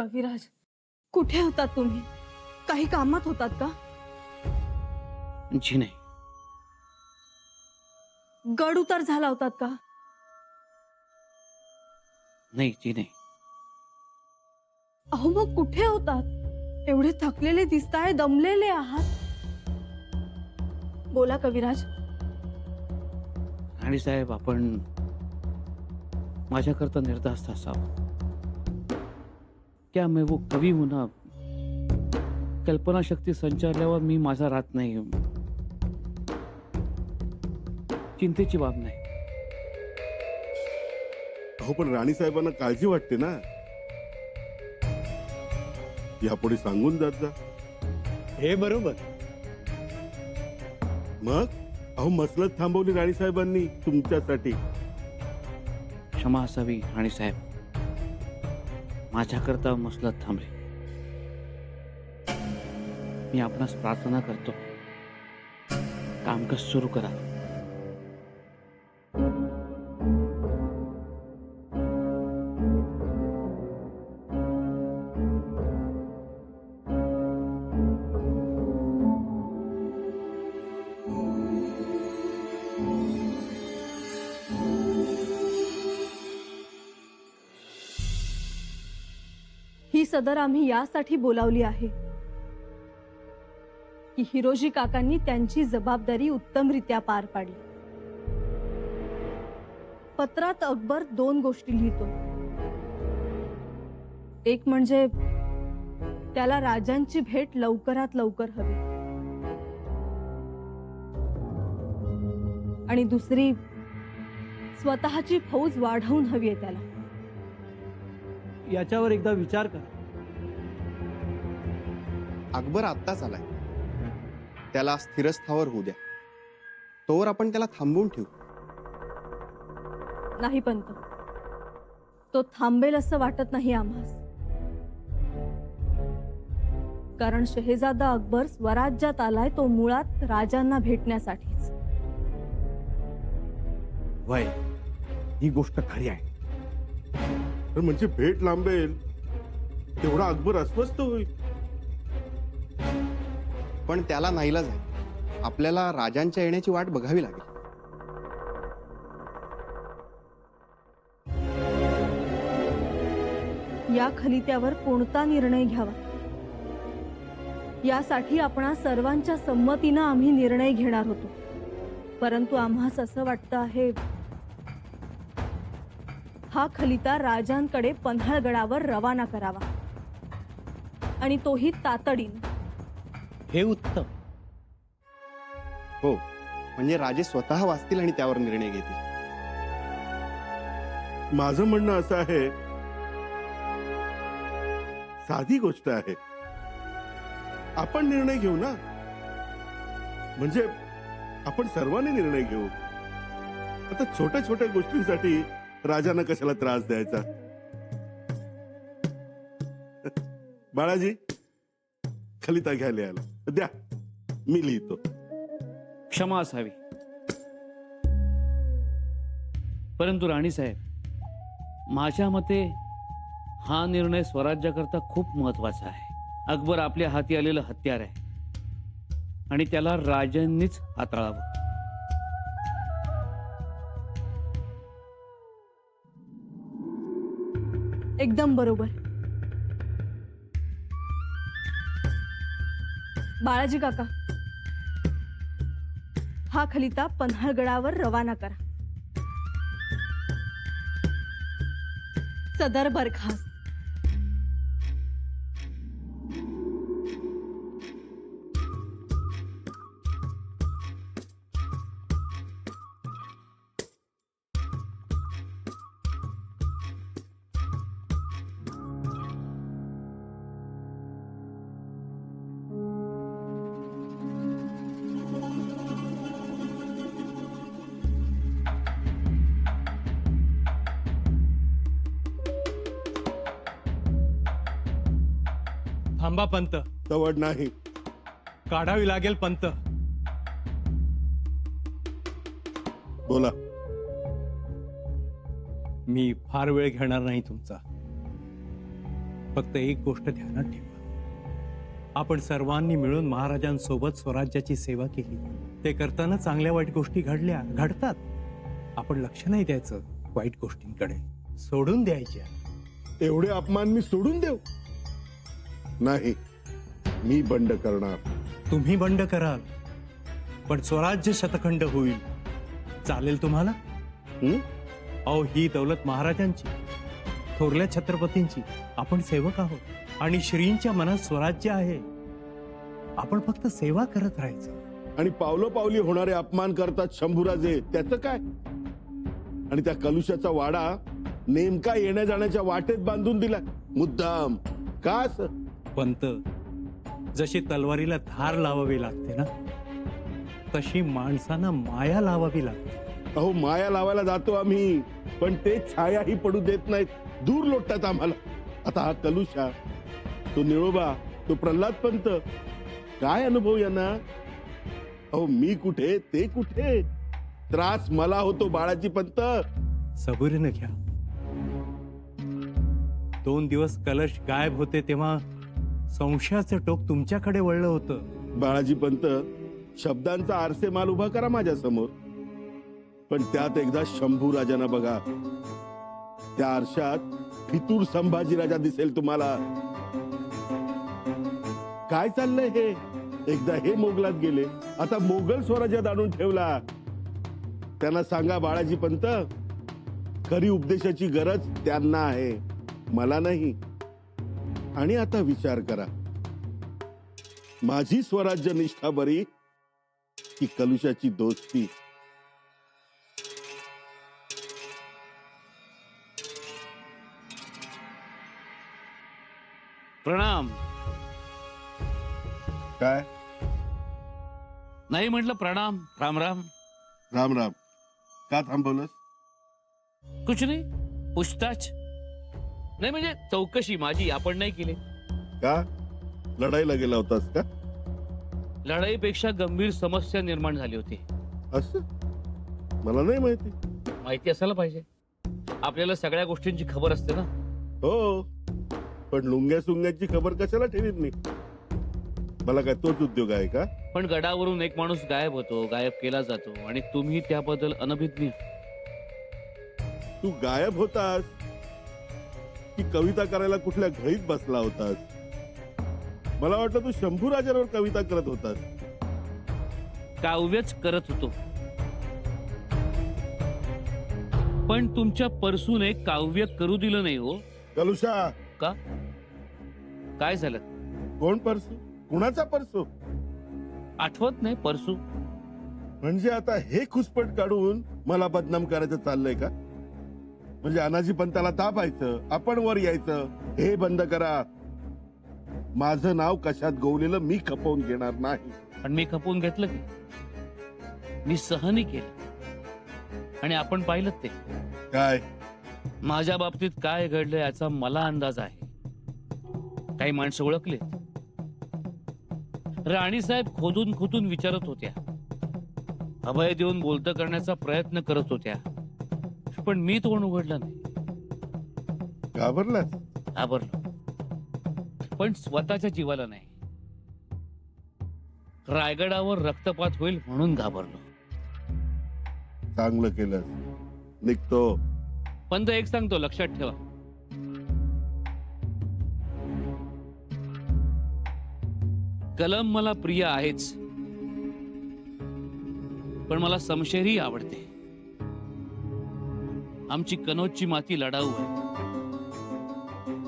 कविराज, कुठे होतात तुम्ही? काही कामात होतात का? जी नाही. गड उतार झाला होतात का? नाही जी नाही. अहो मग कुठे होतात? एवढे थकलेले दिसताय, दमलेले आहात. बोला कविराज. राणी साहेब, आपण माझ्याकरता निर्धास्त असावं. क्या मैं वो कवि हूं ना, कल्पना शक्ती संचारल्यावर मी माझा राहत नाही. चिंतेची बाब नाही. अहो पण राणी साहेबांना काळजी वाटते ना, यापुढे सांगून जात जा. हे बरोबर. मग अहो मसलत थांबवली राणी साहेबांनी तुमच्यासाठी. क्षमा असावी राणी साहेब, माझ्याकरता मसलत थांबले. मी आपणास प्रार्थना करतो, कामकाज सुरू करा. ही सदर आम्ही यासाठी बोलावली आहे की हिरोजी काकांनी त्यांची जबाबदारी उत्तमरित्या पार पाडली. पत्रात अकबर 2 गोष्टी लिहितो. एक म्हणजे त्याला राजांची भेट लवकरात लवकर हवी, आणि दुसरी स्वतःची फौज वाढवून हवी आहे त्याला. याच्यावर एकदा विचार कर. अकबर आत्ताच आलाय, त्याला स्थिरस्थावर होऊ द्या. तोवर आपण त्याला थांबवून ठेवू. नाही पंत, तो थांबेल असं वाटत नाही आम्हास. कारण शहेजादा अकबर स्वराज्यात आलाय तो मुळात राजांना भेटण्यासाठीच. वय, ही गोष्ट खरी आहे. पण म्हणजे भेट लांबेल तेवढा अकबर अस्वस्थ होईल. पण त्याला नाईलाज आहे. आपल्याला राजांच्या येण्याची वाट बघावी लागेल. या खलित्यावर कोणता निर्णय घ्यावा यासाठी आपणा सर्वांच्या संमतीनं आम्ही निर्णय घेणार होतो. परंतु आम्हास असं वाटतं आहे, हा खलिता राजांकडे पन्हाळगडावर रवाना करावा, आणि तोही तातडीने. हे उत्तम. हो, म्हणजे राजे स्वतः वाचतील आणि त्यावर निर्णय घेतील. माझं म्हणणं असं आहे, साधी गोष्ट आहे, आपण निर्णय घेऊ ना. म्हणजे आपण सर्वांनी निर्णय घेऊ. आता छोट्या छोट्या गोष्टींसाठी राजांना कशाला त्रास द्यायचा. बाळाजी, खलिता घ्या लिहायला. द्या, मी लिहितो. क्षमा असावी, परंतु राणी साहेब, माझ्या मते हा निर्णय स्वराज्याकरता खूप महत्वाचा आहे. अकबर आपल्या हाती आलेलं हत्यार आहे आणि त्याला राजांनीच हाताळावं. एकदम बरोबर. बाळाजी काका, हा खलिता पन्हाळगडावर रवाना करा. सदर बरखास्त. थांबा पंत, तवड नाही. काढावी लागेल पंत. बोला. मी फार वेळ घेणार नाही तुमचा. फक्त एक गोष्ट ध्यानात ठेवा, आपण सर्वांनी मिळून महाराजांसोबत स्वराज्याची सेवा केली. ते करताना चांगल्या वाईट गोष्टी घडतात. आपण लक्ष नाही द्यायचं वाईट गोष्टींकडे, सोडून द्यायच्या. एवढे अपमान मी सोडून देऊ? नाही, मी बंड करणार. तुम्ही बंड कराल, पण स्वराज्य शतखंड होईल. चालेल तुम्हाला? हं? अहो, ही दौलत महाराजांची, थोरल्या छत्रपतींची. आपण सेवक आहोत आणि श्रींच्या मनात स्वराज्य आहे. आपण फक्त सेवा करत राहायचं. आणि पावलोपावली होणारे अपमान करतात शंभूराजे, त्याचं काय? आणि त्या कलुषाचा वाडा नेमका येण्या जाण्याच्या वाटेत बांधून दिला मुद्दाम का? असं पंत, जशी तलवारीला धार लावावी लागते ना, तशी माणसांना माया लावावी लागते. अहो, माया लावायला जातो आम्ही, पण ते छायाही पडू देत नाहीत, दूर लोटतात आम्हाला. आता हा कलुषा, तो निळोबा, तो प्रल्हाद पंत, काय अनुभव यांना? अहो, मी कुठे ते कुठे? त्रास मला होतो बाळाची पंत. सबुरीनं घ्या. 2 दिवस कलश गायब होते तेव्हा संशयाचं टोक तुमच्याकडे वळलं होतं. बाळाजी पंत, शब्दांचा आरसेमाल उभा करा माझ्या समोर, पण त्यात एकदा शंभू राजांना बघा. त्या आरशात फितूर संभाजी राजा दिसेल तुम्हाला. काय चाललंय हे? एकदा हे मोगलात गेले, आता मोगल स्वराज्यात आणून ठेवला. त्यांना सांगा बाळाजी पंत, खरी उपदेशाची गरज त्यांना आहे, मला नाही. आणि आता विचार करा, माझी स्वराज्य निष्ठा बरी की कलुषाची दोस्ती? प्रणाम. काय? नाही म्हटलं प्रणाम. राम राम. राम राम. का थांबवलंस? कुछ नाही, पूछताछ नाही, म्हणजे चौकशी माझी आपण नाही केली. का? लढाईला गेला होतास का? लढाईपेक्षा गंभीर समस्या निर्माण झाली होती. असं मला नाही माहिती. माहिती असायला पाहिजे, आपल्याला सगळ्या गोष्टींची खबर असते ना. हो, पण लुंग्या सुंग्याची खबर कशाला ठेवीत मी? मला काय तोच उद्योग आहे का? पण गडावरून एक माणूस गायब होतो, गायब केला जातो, आणि तुम्ही त्याबद्दल अनभिज्ञ. तू गायब होतास की कविता करायला कुठल्या घळीत बसला होतास? मला वाटलं तू शंभू राजांवर कविता करत होतास. काव्यच करत होतो, पण तुमच्या परसूने काव्य करू दिलं नाही हो. कलुषा, का? काय झालं? कोण परसू? कुणाचा परसू? आठवत नाही परसू? म्हणजे आता हे खुसपट काढून मला बदनाम करायचं चाललंय का? म्हणजे अनाजी पंताला तापायचं, आपण वर यायचं, हे बंद करा. माझं नाव कशात गोवलेलं मी खपवून घेणार नाही. पण मी खपवून घेतलं की? मी सहनी केलं, आणि आपण पाहिलं ते. काय? माझ्या बाबतीत काय घडलं याचा मला अंदाज आहे. काही माणसं ओळखले. राणीसाहेब खोदून खोदून विचारत होत्या, अभय देऊन बोलतं करण्याचा प्रयत्न करत होत्या, पण मी तोंड उघडलं नाही. घाबरलास? घाबरलो, पण स्वतःच्या जीवाला नाही. रायगडावर रक्तपात होईल म्हणून घाबरलो. चांगलं केलं. निघतो. पण एक सांगतो, लक्षात ठेवा, कलम मला प्रिय आहेच, पण मला समशेरही आवडते. आमची कनोजची माती लढाऊ आहे,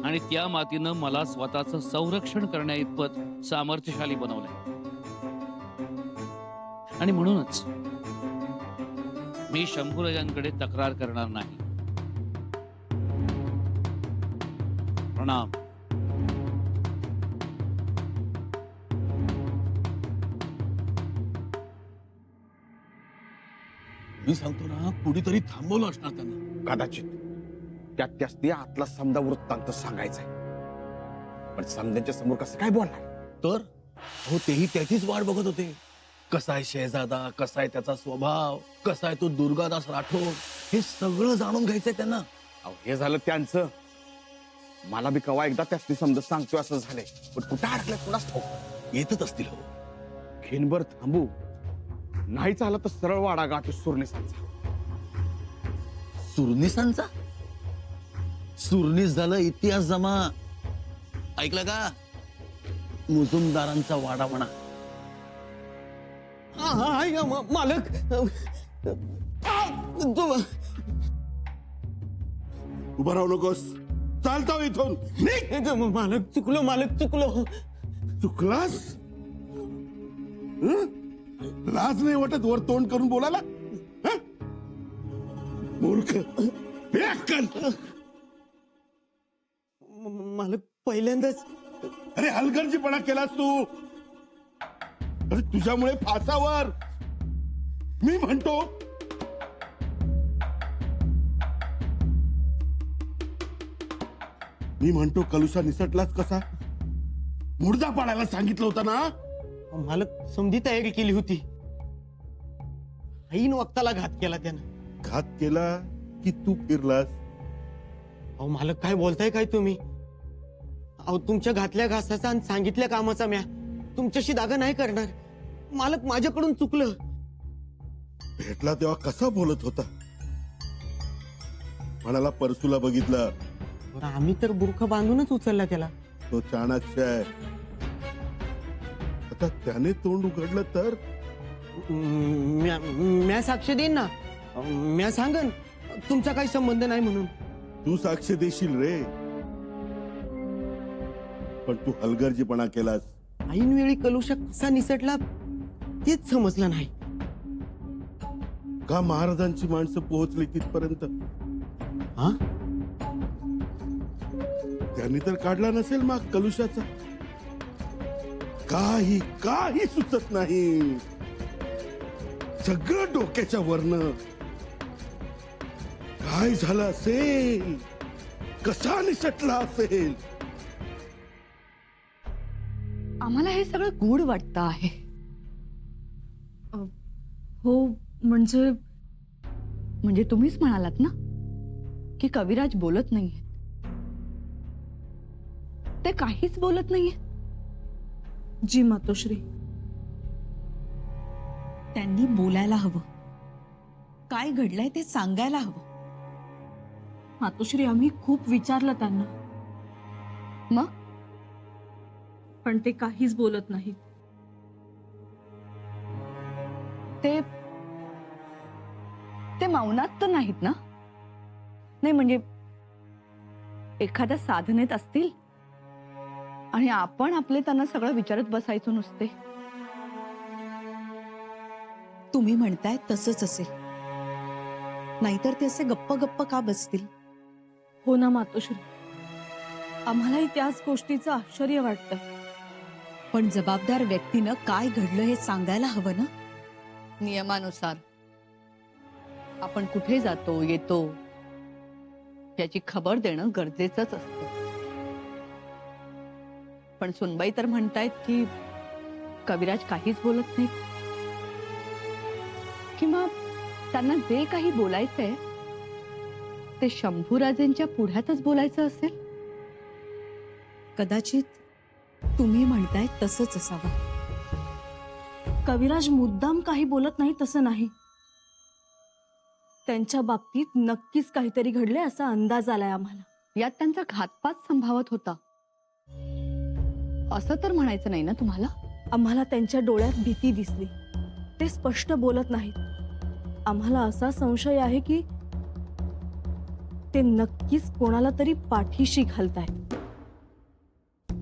आणि त्या मातीनं मला स्वतःचं संरक्षण करण्या इतपत सामर्थ्यशाली बनवलंय. आणि म्हणूनच मी शंभूराजांकडे तक्रार करणार नाही. प्रणाम. मी सांगतो ना, कुणीतरी थांबवलं असणार त्यांना. कदाचित त्यास ते आतला समजा वृत्तांत सांगायचंय, पण समजांच्या समोर कसं काय बोलणार? तर हो, तेही त्याचीच वाट बघत होते. कसा आहे शेजादा, कसा आहे त्याचा स्वभाव, कसा आहे तो दुर्गादास राठोड, हे सगळं जाणून घ्यायचंय त्यांना. अहो, हे झालं त्यांचं, मला बी कवा एकदा त्यासनी समजा सांगतोय असं झालंय, पण कुठं अडकलंय कुणाच ठाऊक. येतच असतील हो. खिनभर थांबू, नाही झालं तर सरळ वाडा गाठी सुरनिसांचा. सुरनिसांचा? सुरनीस झालं इतिहास जमा. ऐकलं का? मुजुमदारांचा वाडा म्हणा. मालक उभा राहू नकोस, चालता इथून निघ. मालक चुकलो. चुकलास? हं? लाज नाही वाटत वर तोंड करून बोलायला? हं? मूर्ख, हे अक्कल. मालक पहिल्यांदाच. अरे हलगर्जीपणा केलास तू. अरे तुझ्यामुळे फासावर. मी म्हणतो कलुषा निसटलाच कसा? मुर्दा पाडायला सांगितलं होतं ना? मालक समधी तयारी केली होती. ऐन वक्ताला घात केला त्यानं. घात केला की तू फिरलास? अहो मालक काय बोलताय काय तुम्ही? अहो तुमच्या घातल्या घासाचा आणि सांगितल्या कामाचा म्या तुमच्याशी दागा नाही करणार. मालक माझ्याकडून चुकलं. भेटला तेव्हा कसा बोलत होता? म्हणाला परसूला बघितलं. बरं, आम्ही तर बुरखा बांधूनच उचलला त्याला. तो चाणाक्ष आहे. आता त्याने तोंड उघडलं तर? म्या साक्ष देईन ना. म्या सांगन तुमचा काही संबंध नाही म्हणून. तू साक्ष देशील रे, पण तू हलगर्जीपणा केलास. ऐन वेळी कलुषा कसा निसटला तेच समजलं नाही. का महाराजांची माणसं पोहोचली तिथपर्यंत? हा? त्यांनी तर काढला नसेल माग कलुषाचा. काही सुचत नाही. सगळं डोक्याच्या वरनं. काय झालं असेल? कसा निसटला असेल? आम्हाला हे सगळं गूढ वाटतं आहे. हो म्हणजे म्हणजे तुम्हीच म्हणालात ना की कविराज बोलत नाहीये. ते काहीच बोलत नाहीये. जी मातोश्री. त्यांनी बोलायला हवं. काय घडलंय ते सांगायला हवं. मातोश्री आम्ही खूप विचारलं त्यांना, मग पण ते काहीच बोलत नाहीत. ते मौनात तर नाहीत ना? नाही म्हणजे एखाद्या साधनेत असतील आणि आपण आपले त्यांना सगळं विचारत बसायचो नुसते. तुम्ही म्हणताय तसंच असेल, नाहीतर ते असे गप्प गप्प का बसतील? हो ना मातोश्री, आम्हालाही त्याच गोष्टीचं आश्चर्य वाटतं. पण जबाबदार व्यक्तीनं काय घडलं हे सांगायला हवं ना. नियमानुसार आपण कुठे जातो येतो याची खबर देणं गरजेचंच असतं. पण सुनबाई तर म्हणतायत की कविराज काहीच बोलत नाही, किंवा त्यांना जे काही बोलायचंय ते शंभूराजेंच्या पुढ्यातच बोलायचं असेल. कदाचित तुम्ही म्हणताय तसंच असावं. कविराज मुद्दाम काही बोलत नाही तसं नाही. त्यांच्या बाबतीत नक्कीच काहीतरी घडले असा अंदाज आलाय आम्हाला. यात त्यांचा घातपात संभावत होता असं तर म्हणायचं नाही ना तुम्हाला? आम्हाला त्यांच्या डोळ्यात भीती दिसली. ते स्पष्ट बोलत नाहीत. आम्हाला असा संशय आहे की ते नक्कीच कोणाला तरी पाठीशी घालतायत.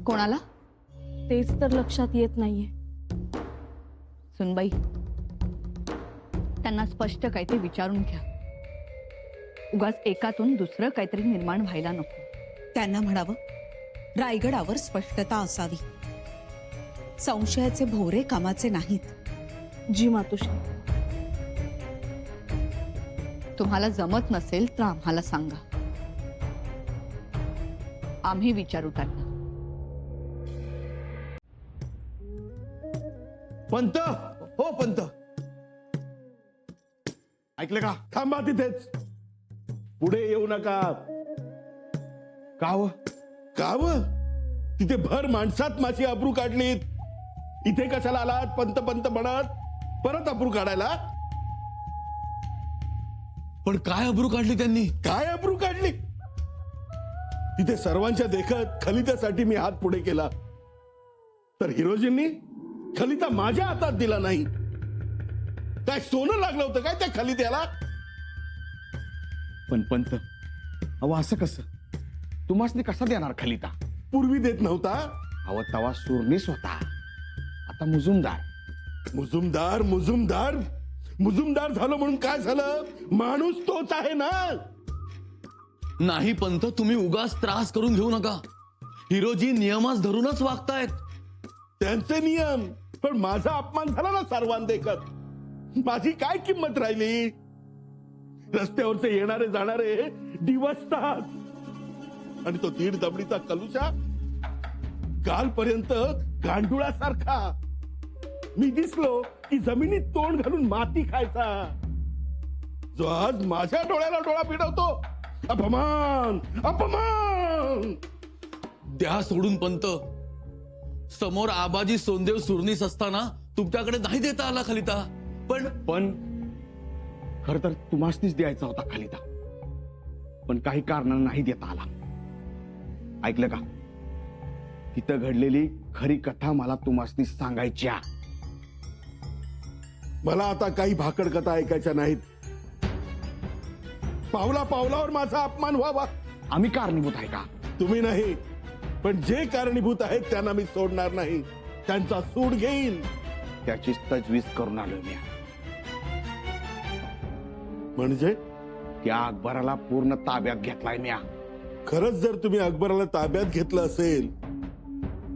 कोणाला? तेच तर लक्षात येत नाहीये. सुनबाई, त्यांना स्पष्ट काय ते विचारून घ्या. उगाच एकातून दुसरं काहीतरी निर्माण व्हायला नको. त्यांना म्हणावं, रायगडावर स्पष्टता असावी. संशयाचे भोवरे कामाचे नाहीत. जी मातोश्री. तुम्हाला जमत नसेल तर आम्हाला सांगा, आम्ही विचारू त्यांना. पंत, हो पंत, ऐकलं का? थांबा तिथेच, पुढे येऊ नका. का हो? काव तिथे भर माणसात माझी अब्रू काढलीत. इथे कशाला आलात पंत पंत म्हणत परत अब्रू काढायला? पण काय अब्रू काढली त्यांनी? काय अब्रू काढली? तिथे सर्वांच्या देखत खलित्यासाठी मी हात पुढे केला, तर हिरोजींनी खलिता माझ्या हातात दिला नाही. काय सोनं लागलं होतं काय त्या खलित्याला? पण पंत, अहो असं कसं? तुम्हासनी कसा देणार खलिता? पूर्वी देत नव्हता. अहो तवा सुरनीस होता, आता मुजुमदार. मुजुमदार मुजुमदार मुजुमदार झालो म्हणून काय झालं? माणूस तोच आहे ना. नाही पंत, तुम्ही उगाच त्रास करून घेऊ नका. हिरोजी नियमास धरूनच वागतायत. त्यांचे नियम, पण माझा अपमान झाला ना सर्वांदेखत. माझी काय किंमत राहिली? रस्त्यावरचे येणारे जाणारे दिवसतात, आणि तो 1.5 दबडीचा कलुशा कालपर्यंत गांडुळासारखा मी दिसलो की जमिनीत तोंड घालून माती खायचा, जो आज माझ्या डोळ्याला डोळा पिडवतो. अपमान अपमान. द्या सोडून पंत. समोर आबाजी सोनदेव सुरनीस असताना तुमच्याकडे नाही देता आला खलिता. पण खर तर तुम्हासनीच द्यायचा होता खलिता, पण काही कारणानं नाही देता आला. ऐकलं का? तिथं घडलेली खरी कथा मला तुम्हासनी सांगायच्या. मला आता काही भाकड कथा ऐकायच्या नाहीत. पावला पावलावर माझा अपमान व्हावा. आम्ही कारणीभूत आहे का? तुम्ही नाही, पण जे कारणीभूत आहेत त्यांना मी सोडणार नाही. त्यांचा सूड घेईन. त्याचीच तजवीज करून आलो मी. म्हणजे त्या अकबराला पूर्ण ताब्यात घेतलाय म्या. खरंच जर तुम्ही अकबराला ताब्यात घेतलं असेल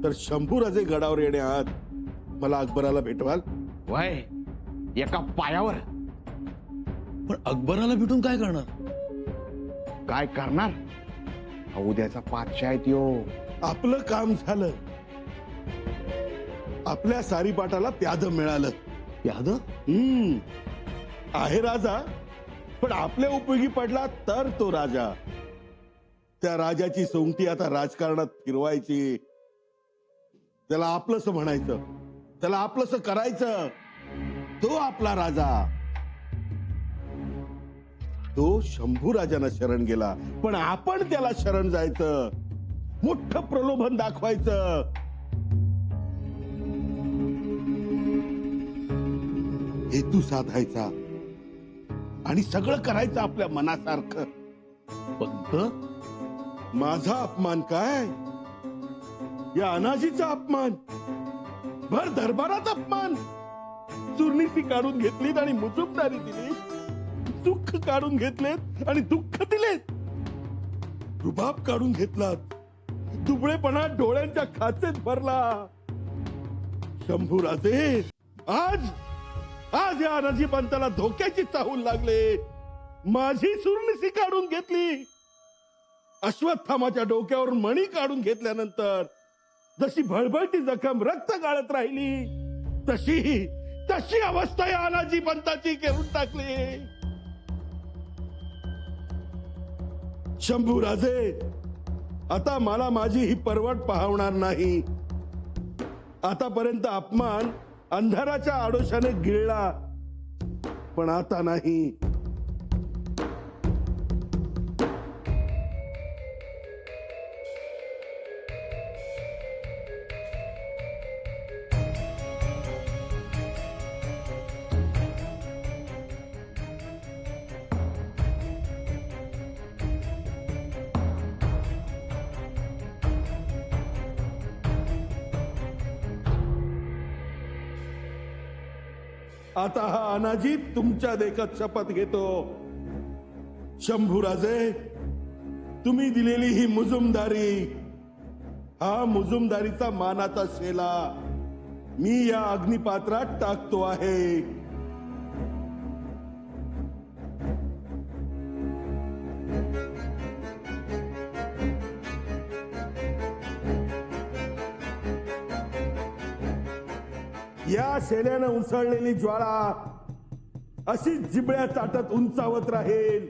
तर शंभूराजे गडावर येण्याआत मला अकबराला भेटवाल? वय एका पायावर. पण अकबराला भेटून काय करणार? काय करणार? उद्याचा पातशाह आहे त्यो. आपलं काम झालं. आपल्या सारीपाटाला प्याद मिळालं. याद आहे राजा, पण आपल्या उपयोगी पडला तर तो राजा. त्या राजाची सोंगटी आता राजकारणात फिरवायची. त्याला आपलंस म्हणायचं, त्याला आपलंस करायचं. तो आपला राजा. तो शंभू राजांना शरण गेला, पण आपण त्याला शरण जायचं. मोठं प्रलोभन दाखवायचं. हेतू साधायचा आणि सगळं करायचं आपल्या मनासारखं. पंत, माझा अपमान काय? या अनाजीचा अपमान, भर दरबारात अपमान. चुरनीसी काढून घेतलीत आणि मुजुमदारी दिली. दुःख काढून घेतलेत आणि दुःख दिलेत. रुबाब काढून घेतलात. दुबळेपणा डोळ्यांच्या खाचेत भरला. शंभूराजे, आज आज या अनाजी पंताला धोक्याची चाहूल लागले. माझी सुरनिसी काढून घेतली. अश्वत्थामाच्या डोक्यावर मणी काढून घेतल्यानंतर जशी भळभळती जखम रक्त गाळत राहिली, तशी तशी अवस्था या अनाजी पंताची करून टाकली. शंभूराजे, आता मला माझी ही परवड पाहवणार नाही. आतापर्यंत अपमान अंधाराच्या आडोशाने गिळला, पण आता नाही. आता हा अनाजी तुमच्या देखत शपथ घेतो. शंभूराजे, तुम्ही दिलेली ही मुजुमदारी, हा मुजुमदारीचा मानाचा शेला मी या अग्निपात्रात टाकतो आहे. या शेल्यानं उसळलेली ज्वाळा अशीच जिबळ्या चाटत उंचावत राहील.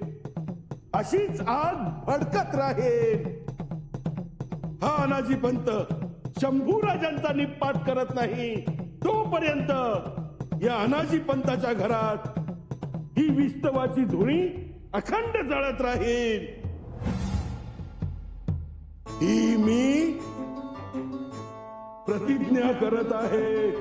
अशीच आग भडकत राहील. हा अनाजी पंत शंभू राजांचा निपात करत नाही तोपर्यंत या अनाजी पंताच्या घरात ही विस्तवाची धुणी अखंड जळत राहील. ही मी प्रतिज्ञा करत आहे.